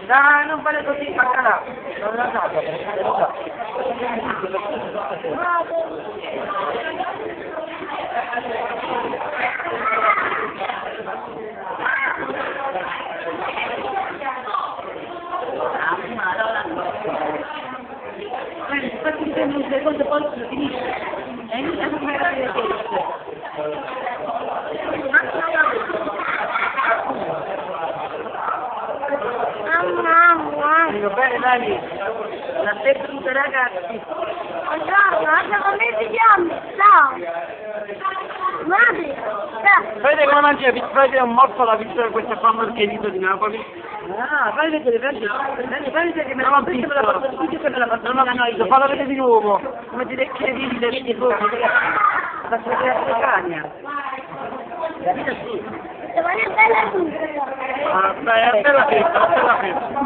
No, non vale così, baccalà. Non lo so, non lo so. Infatti dipende un secondo, poi si finisce. E inizia a fare le Dico bene Dani, la tutte ragazzi. Buongiorno, come ti chiami? Ciao. Madre, ciao. Vedete come mangia, vedete un morso la pizza questa qua margherita di Napoli? Ah, fai vedere, fai vedere che me la visto, me la porto subito che me la porto. Non ho visto, fallo vedere di nuovo. Come ti decredi le schifo, la sua cagna. La vita sì. Domani è bella tutta. Ah, beh, è bella festa, è bella festa.